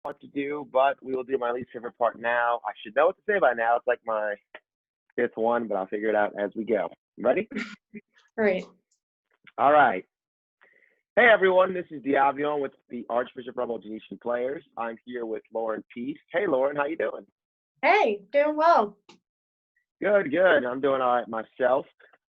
what to do, but we will do my least favorite part now. I should know what to say by now. It's like my fifth one, but I'll figure it out as we go. Ready? Right. All right. Hey everyone, this is Deiveon with the Archbishop Rebel Genesian Players. I'm here with Lauren Peace. Hey Lauren, how you doing? Hey, doing well. Good, good. I'm doing all right myself.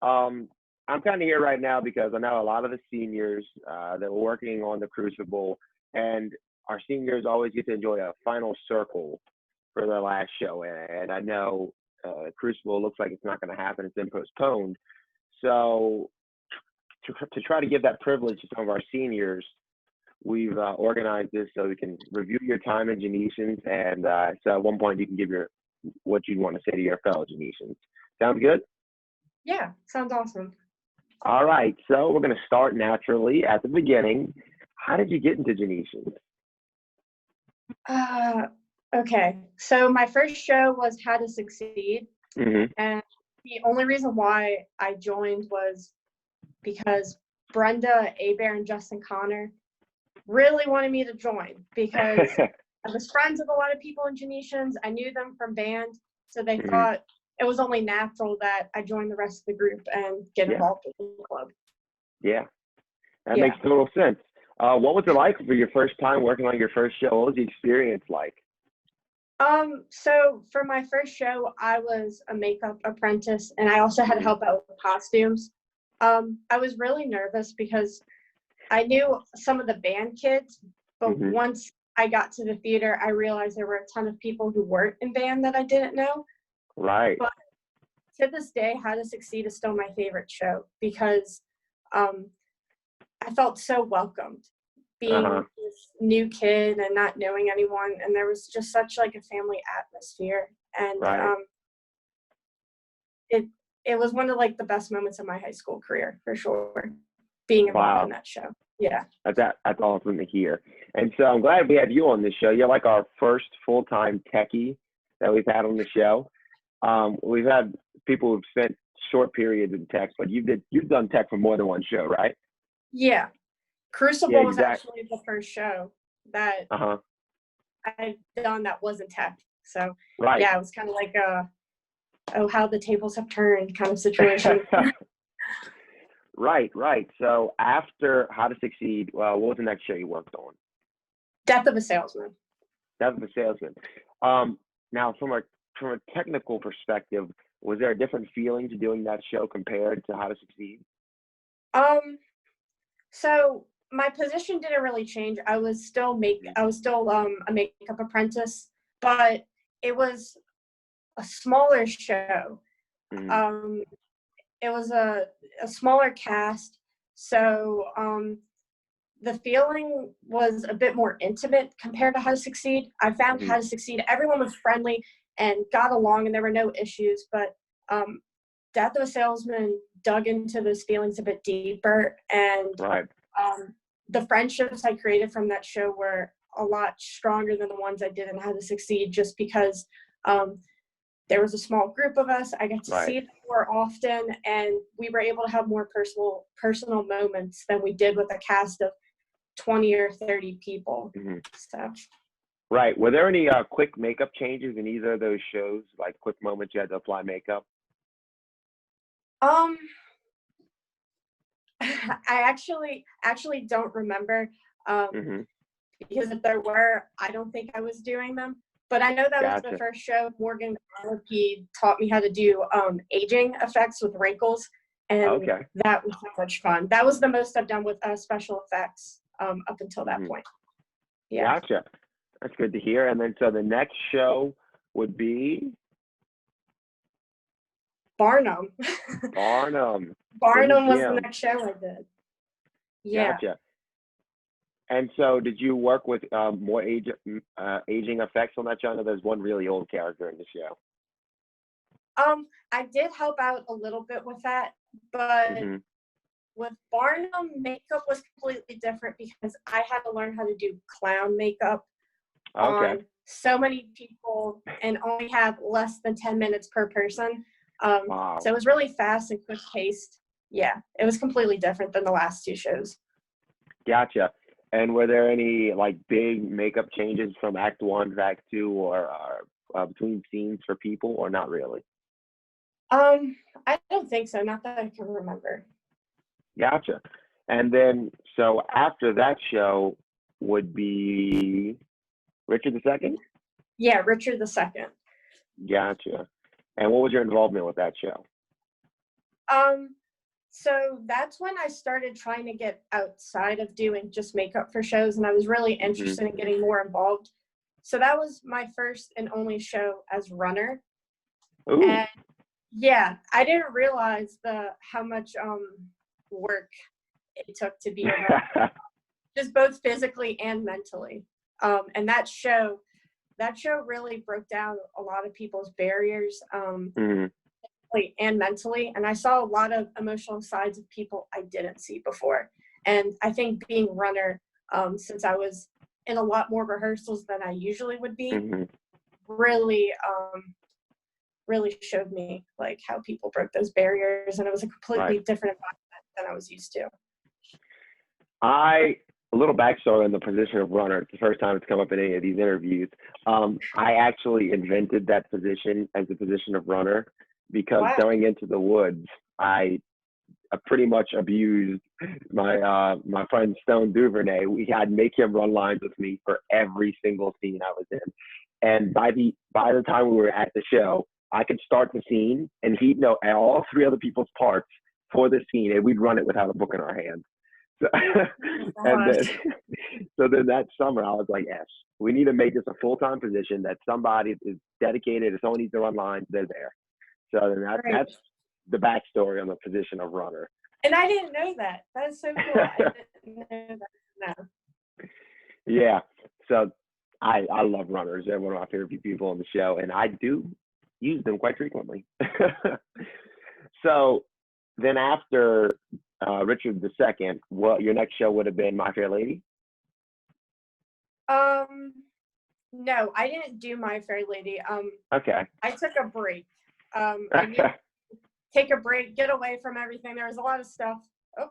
I'm kind of here right now because I know a lot of the seniors that were working on the Crucible, and our seniors always get to enjoy a final circle for their last show. And I know Crucible looks like it's not going to happen. It's been postponed. So to try to give that privilege to some of our seniors, we've organized this so we can review your time in Genesians, and so at one point you can give what you'd want to say to your fellow Genesians. Sounds good? Yeah, sounds awesome. All right, so we're going to start naturally at the beginning. How did you get into Genesians? Okay, so my first show was How to Succeed, and the only reason why I joined was because Brenda, Abear, and Justin Connor really wanted me to join because I was friends with a lot of people in Genesians. I knew them from band, so they thought it was only natural that I join the rest of the group and get involved with the club. Yeah, that makes total sense. What was it like for your first time working on your first show? What was the experience like? So for my first show, I was a makeup apprentice, and I also had to help out with costumes. I was really nervous because I knew some of the band kids, but once I got to the theater, I realized there were a ton of people who weren't in band that I didn't know. Right. But to this day, How to Succeed is still my favorite show because I felt so welcomed being this new kid and not knowing anyone, and there was just such like a family atmosphere, and it was one of like the best moments of my high school career for sure, being involved in that show. Yeah, that's awesome to hear. And so I'm glad we had you on this show. You're like our first full-time techie that we've had on the show. We've had people who've spent short periods in tech, but you've done tech for more than one show, right? Yeah. Crucible was actually the first show that I'd done that wasn't tech. So yeah, it was kind of like how the tables have turned kind of situation. Right. So after How to Succeed, what was the next show you worked on? Death of a Salesman. Death of a Salesman. Now from a technical perspective, was there a different feeling to doing that show compared to How to Succeed? So my position didn't really change. I was still a makeup apprentice, but it was a smaller show. It was a smaller cast, so the feeling was a bit more intimate compared to How to Succeed. I found How to Succeed, everyone was friendly and got along, and there were no issues, but Death of a Salesman dug into those feelings a bit deeper, and the friendships I created from that show were a lot stronger than the ones I did in How to Succeed, just because there was a small group of us. I got to see them more often, and we were able to have more personal moments than we did with a cast of 20 or 30 people. So. Right. Were there any quick makeup changes in either of those shows, like quick moments you had to apply makeup? I actually don't remember because if there were, I don't think I was doing them. But I know that was the first show Morgan he taught me how to do aging effects with wrinkles, and that was so much fun. That was the most I've done with special effects up until that point. Yeah. Gotcha. That's good to hear. And then so the next show would be Barnum. Barnum was the next show I did. Yeah. Gotcha. And so did you work with more aging effects on that show? I know there's one really old character in the show. I did help out a little bit with that, but with Barnum, makeup was completely different because I had to learn how to do clown makeup on so many people and only have less than 10 minutes per person. So it was really fast and quick paced. Yeah, it was completely different than the last two shows. Gotcha. And were there any like big makeup changes from Act One to Act Two, or between scenes for people, or not really? I don't think so. Not that I can remember. Gotcha. And then, so after that show would be Richard II? Yeah, Richard II. Gotcha. And what was your involvement with that show? So that's when I started trying to get outside of doing just makeup for shows, and I was really interested in getting more involved. So that was my first and only show as runner. Ooh. And yeah, I didn't realize how much work it took to be a runner, just both physically and mentally. And that show really broke down a lot of people's barriers. And mentally, and I saw a lot of emotional sides of people I didn't see before. And I think being a runner, since I was in a lot more rehearsals than I usually would be, really showed me like how people broke those barriers, and it was a completely different environment than I was used to. A little backstory on the position of runner. It's the first time it's come up in any of these interviews. I actually invented that position as the position of runner, because going into the woods, I pretty much abused my friend Stone Duvernay. We had make him run lines with me for every single scene I was in. And by the time we were at the show, I could start the scene and he'd know all three other people's parts for the scene, and we'd run it without a book in our hands. So, so then that summer, I was like, yes, we need to make this a full-time position, that somebody is dedicated. If someone needs to run lines, they're there. So then that's the backstory on the position of runner. And I didn't know that. That's so cool. I didn't know that. No. Yeah. So I love runners. They're one of my favorite people on the show, and I do use them quite frequently. So then after Richard II, your next show would have been My Fair Lady? No, I didn't do My Fair Lady. Okay. I took a break. I needed to take a break, get away from everything. There was a lot of stuff. Oh.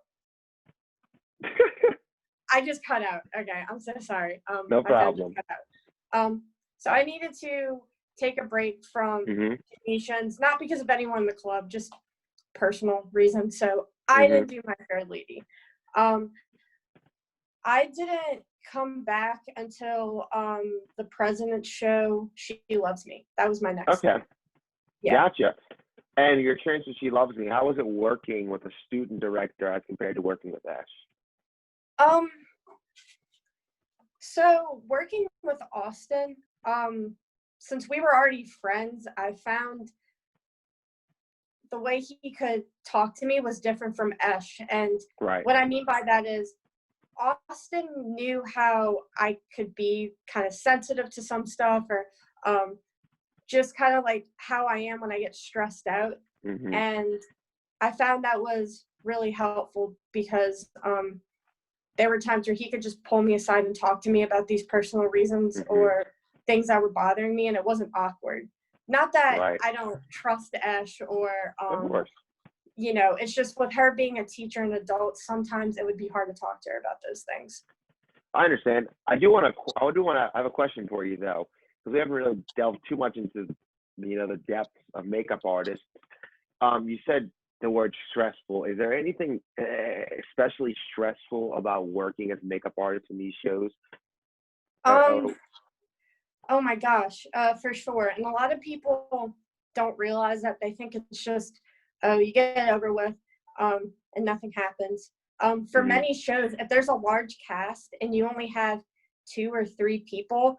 I just cut out. Okay, I'm so sorry. No problem. So I needed to take a break from Genesians, not because of anyone in the club, just personal reasons. So I didn't do My Fair Lady. I didn't come back until the President's show, She Loves Me. That was my next step. Yeah. Gotcha. And your experience with She Loves Me, how was it working with a student director as compared to working with Ash? So working with Austin, since we were already friends, I found the way he could talk to me was different from Ash. And what I mean by that is Austin knew how I could be kind of sensitive to some stuff, or just kind of like how I am when I get stressed out. And I found that was really helpful, because there were times where he could just pull me aside and talk to me about these personal reasons or things that were bothering me, and it wasn't awkward. Not that I don't trust Ash or, you know, it's just with her being a teacher and adult, sometimes it would be hard to talk to her about those things. I understand. I have a question for you though, because we haven't really delved too much into, the depth of makeup artists. You said the word stressful. Is there anything especially stressful about working as a makeup artist in these shows? Oh my gosh, for sure. And a lot of people don't realize that. They think it's just, you get it over with, and nothing happens. For many shows, if there's a large cast and you only have 2 or 3 people,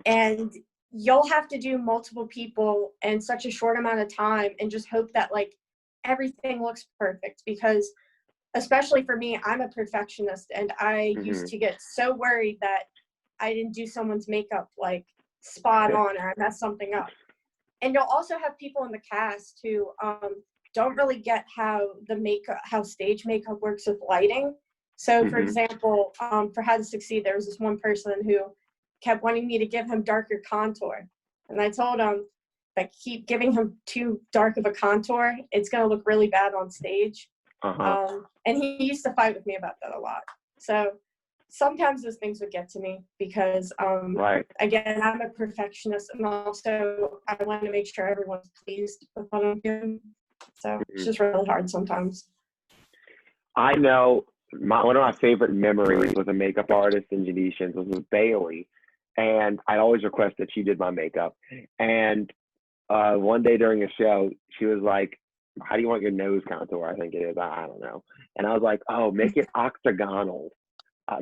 and you'll have to do multiple people in such a short amount of time and just hope that like everything looks perfect, because especially for me, I'm a perfectionist, and I used to get so worried that I didn't do someone's makeup like spot on, or I messed something up. And you'll also have people in the cast who don't really get how stage makeup works with lighting. So for example, for How to Succeed, there was this one person who kept wanting me to give him darker contour. And I told him, like, keep giving him too dark of a contour, it's going to look really bad on stage. And he used to fight with me about that a lot. So sometimes those things would get to me because, Right. again, I'm a perfectionist, and also I want to make sure everyone's pleased with what I'm doing. So it's just really hard sometimes. I know one of my favorite memories with a makeup artist in Genesians was with Bailey, and I always request that she did my makeup. And one day during a show, she was like, "How do you want your nose contour?" I think it is. I don't know. And I was like, "Oh, make it octagonal,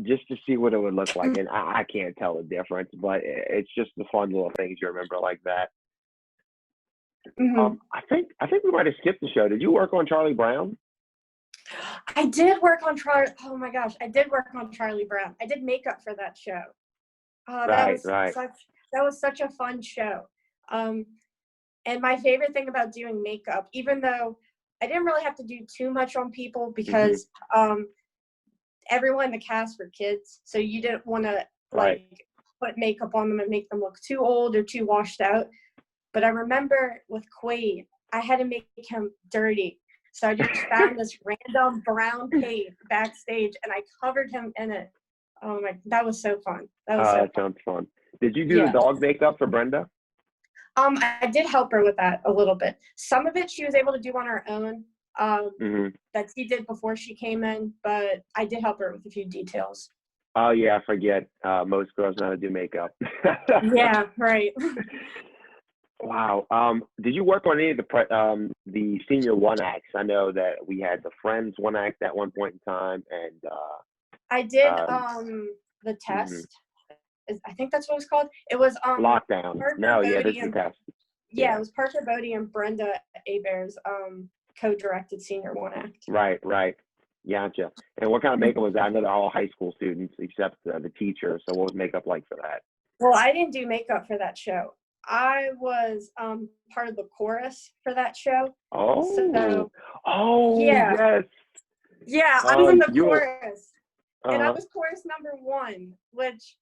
just to see what it would look like." And I can't tell the difference, but it's just the fun little things you remember like that. Mm-hmm. I think we might have skipped the show. Did you work on Charlie Brown? I did work on Charlie. Oh my gosh, I did work on Charlie Brown. I did makeup for that show. Right. That was such a fun show. And my favorite thing about doing makeup, even though I didn't really have to do too much on people because everyone in the cast were kids, so you didn't want to put makeup on them and make them look too old or too washed out. But I remember with Quaid, I had to make him dirty. So I just found this random brown paint backstage, and I covered him in it. Oh my, that was so fun. That sounds fun. Did you do the dog makeup for Brenda? I did help her with that a little bit. Some of it she was able to do on her own. That she did before she came in, but I did help her with a few details. Oh yeah, I forget. Most girls know how to do makeup. Yeah, right. Wow. Did you work on any of the senior one acts? I know that we had the Friends one act at one point in time, and I did the test. I think that's what it was called. It was Lockdown. This is the test. Yeah, it was Parker Bodie and Brenda Abear's co-directed senior one act. Right. Gotcha. And what kind of makeup was that? I know they're all high school students except the teacher. So what was makeup like for that? Well, I didn't do makeup for that show. I was part of the chorus for that show. Oh. Yes. Yeah, I was in the chorus. And I Uh-huh. was chorus number 1, which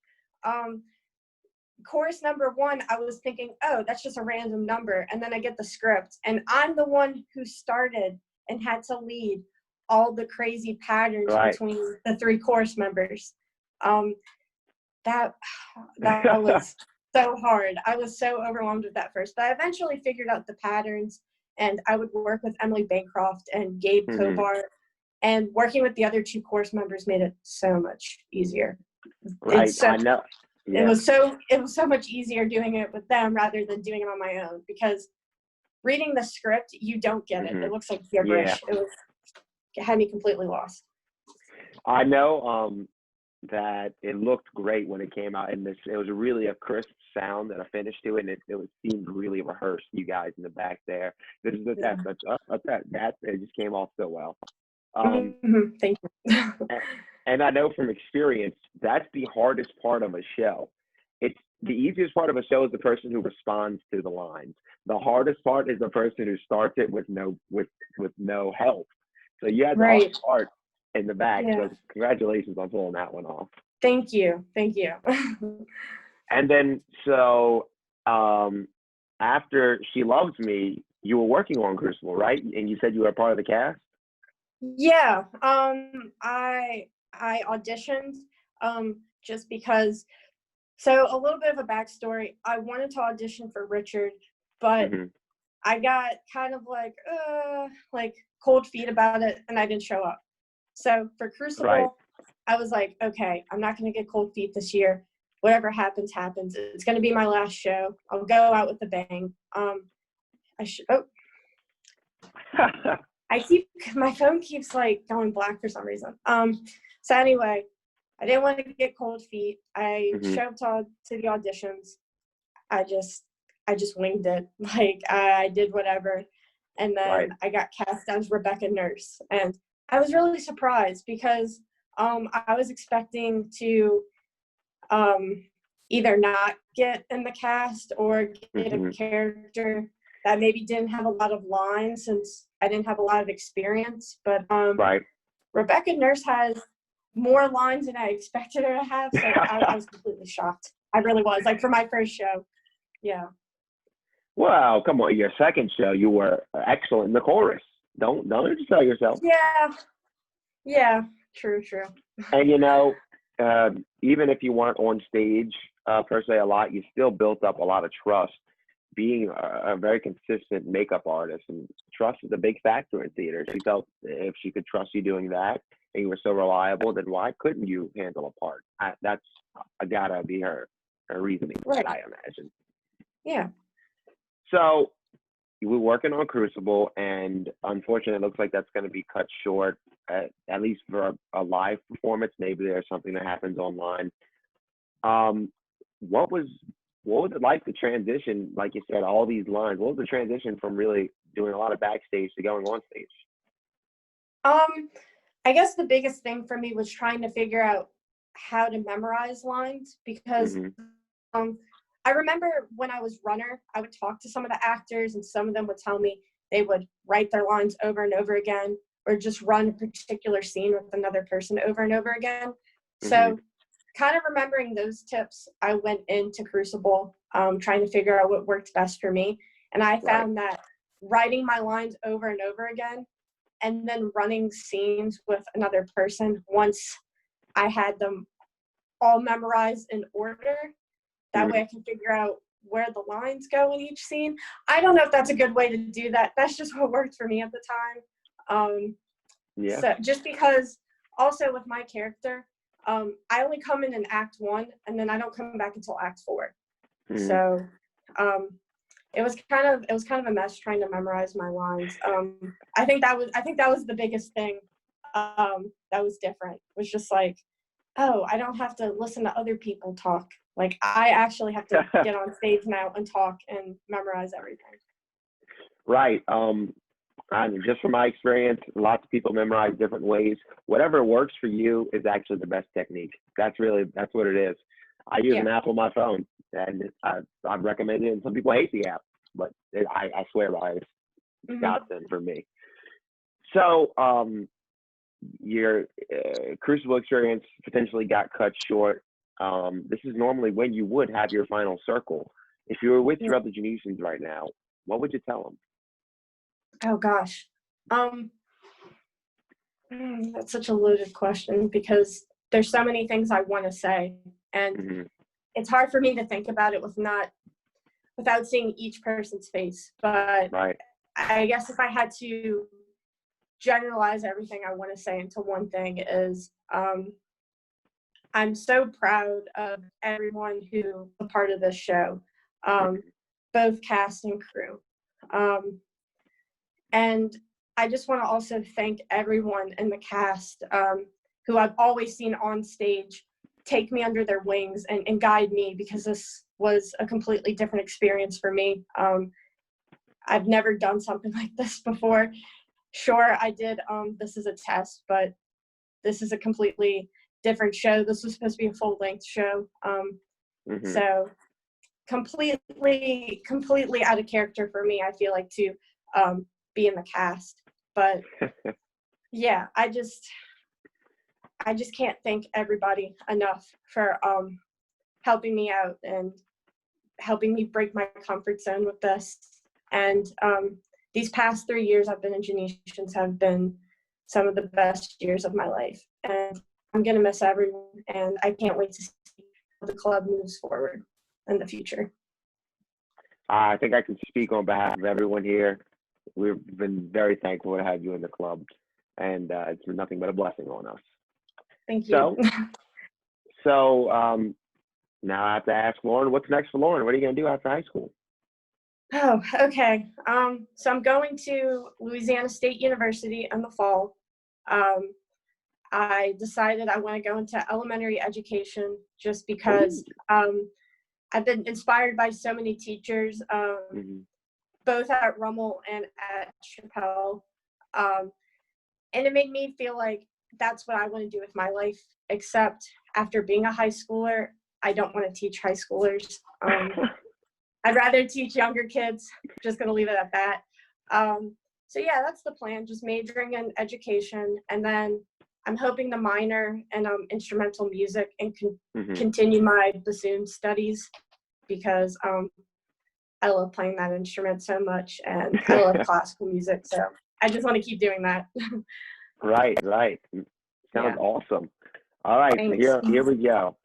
chorus number 1, I was thinking, oh, that's just a random number. And then I get the script, and I'm the one who started and had to lead all the crazy patterns between the 3 chorus members. That was so hard. I was so overwhelmed with that first, but I eventually figured out the patterns, and I would work with Emily Bancroft and Gabe Kobar, and working with the other 2 chorus members made it so much easier. Right. I know. Yeah. It was so much easier doing it with them rather than doing it on my own, because reading the script, you don't get it. It looks like gibberish. Yeah. It had me completely lost. I know that it looked great when it came out, and it was really a crisp sound and a finish to it, and it seemed really rehearsed. You guys in the back there, this is the test. That it just came off so well. Thank you. And I know from experience that's the hardest part of a show. It's the easiest part of a show is the person who responds to the lines. The hardest part is the person who starts it with no help. So you had the hard part in the back. Yeah. So congratulations on pulling that one off. Thank you. And then so after She Loves Me, you were working on Crucible, right? And you said you were a part of the cast? Yeah. I auditioned just because. So a little bit of a backstory. I wanted to audition for Richard, but I got kind of like cold feet about it, and I didn't show up. So for Crucible, I was like, okay, I'm not going to get cold feet this year. Whatever happens, happens. It's going to be my last show. I'll go out with a bang. My phone keeps going black for some reason. So anyway, I didn't want to get cold feet. I showed up to the auditions. I just winged it. I did whatever. And then I got cast as Rebecca Nurse. And I was really surprised because I was expecting to either not get in the cast or get a character that maybe didn't have a lot of lines, since I didn't have a lot of experience. But Rebecca Nurse has more lines than I expected her to have, so I was completely shocked. I really was, for my first show. Yeah. Well, come on, your second show, you were excellent in the chorus. Don't undersell yourself. Yeah, true. And even if you weren't on stage per se a lot, you still built up a lot of trust being a very consistent makeup artist. And trust is a big factor in theater. She felt if she could trust you doing that and you were so reliable, then why couldn't you handle a part? That's gotta be her reasoning, Right. I imagine. Yeah. So you were working on Crucible, and unfortunately, it looks like that's going to be cut short, at least for a live performance. Maybe there's something that happens online. What was it like to transition, like you said, all these lines? What was the transition from really doing a lot of backstage to going on stage? I guess the biggest thing for me was trying to figure out how to memorize lines because I remember when I was runner, I would talk to some of the actors and some of them would tell me they would write their lines over and over again or just run a particular scene with another person over and over again. So kind of remembering those tips, I went into Crucible trying to figure out what worked best for me. And I found that writing my lines over and over again and then running scenes with another person once I had them all memorized in order. That way I can figure out where the lines go in each scene. I don't know if that's a good way to do that. That's just what worked for me at the time. So just because also with my character, I only come in Act 1 and then I don't come back until Act 4. So it was kind of a mess trying to memorize my lines. I think that was the biggest thing that was different. Was just like, oh, I don't have to listen to other people talk. Like I actually have to get on stage now and talk and memorize everything. Right. I mean, just from my experience, lots of people memorize different ways. Whatever works for you is actually the best technique. That's what it is. I use an app on my phone, and I've recommended it. And some people hate the app, but I swear by it. It's godsend for me. So your Crucible experience potentially got cut short. This is normally when you would have your final circle. If you were with your other Genesians right now, what would you tell them? Oh gosh, that's such a loaded question because there's so many things I want to say, and it's hard for me to think about it without seeing each person's face. But I guess if I had to generalize everything I want to say into one thing is, I'm so proud of everyone who was a part of this show, both cast and crew. And I just want to also thank everyone in the cast who I've always seen on stage take me under their wings and guide me because this was a completely different experience for me. I've never done something like this before. Sure, I did This Is a Test, but this is a completely different show. This was supposed to be a full-length show. So completely out of character for me, I feel like, to be in the cast. But yeah, I just can't thank everybody enough for helping me out and helping me break my comfort zone with this. And these past 3 years I've been in Genesians have been some of the best years of my life. And I'm going to miss everyone, and I can't wait to see how the club moves forward in the future. I think I can speak on behalf of everyone here. We've been very thankful to have you in the club, and it's been nothing but a blessing on us. Thank you. So now I have to ask Lauren, what's next for Lauren? What are you going to do after high school? Oh, okay. So I'm going to Louisiana State University in the fall. I decided I want to go into elementary education just because I've been inspired by so many teachers, both at Rummel and at Chappelle. And it made me feel like that's what I want to do with my life, except after being a high schooler, I don't want to teach high schoolers. I'd rather teach younger kids. Just going to leave it at that. So yeah, that's the plan, just majoring in education. And then I'm hoping to minor in instrumental music and continue my bassoon studies because I love playing that instrument so much and I love classical music. So I just want to keep doing that. Right. Sounds awesome. All right, so Thanks. here we go.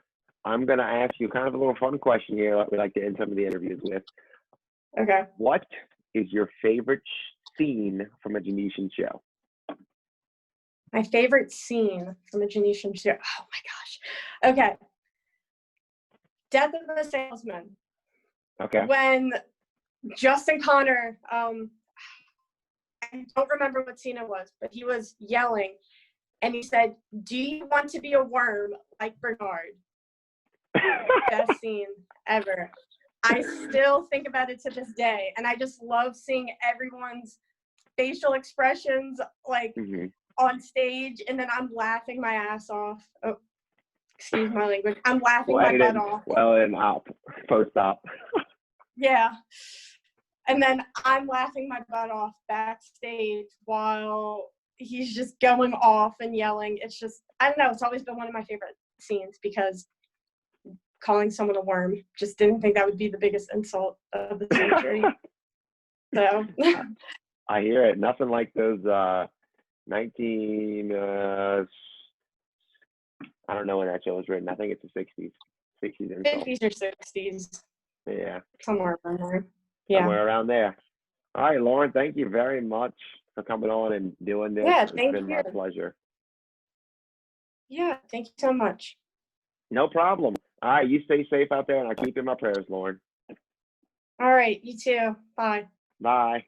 I'm going to ask you kind of a little fun question here that we like to end some of the interviews with. Okay. What is your favorite scene from a Genesian show? My favorite scene from a Genesian show. Oh my gosh. Okay. Death of a Salesman. Okay. When Justin Connor, I don't remember what scene it was, but he was yelling and he said, "Do you want to be a worm like Bernard?" Best scene ever. I still think about it to this day, and I just love seeing everyone's facial expressions like on stage, and then I'm laughing my ass off. Oh, excuse my language. I'm laughing my butt off. Well, and post-op. Yeah. And then I'm laughing my butt off backstage while he's just going off and yelling. It's just, I don't know, it's always been one of my favorite scenes because calling someone a worm, just didn't think that would be the biggest insult of the century. So I hear it. Nothing like those I don't know when that show was written. I think it's the 60s. 60s insult. 50s or 60s. Yeah. Somewhere around there. Yeah. Somewhere around there. All right, Lauren, thank you very much for coming on and doing this. Yeah, it's been my pleasure. Yeah, thank you so much. No problem. All right, you stay safe out there, and I'll keep you in my prayers, Lauren. All right, you too. Bye. Bye.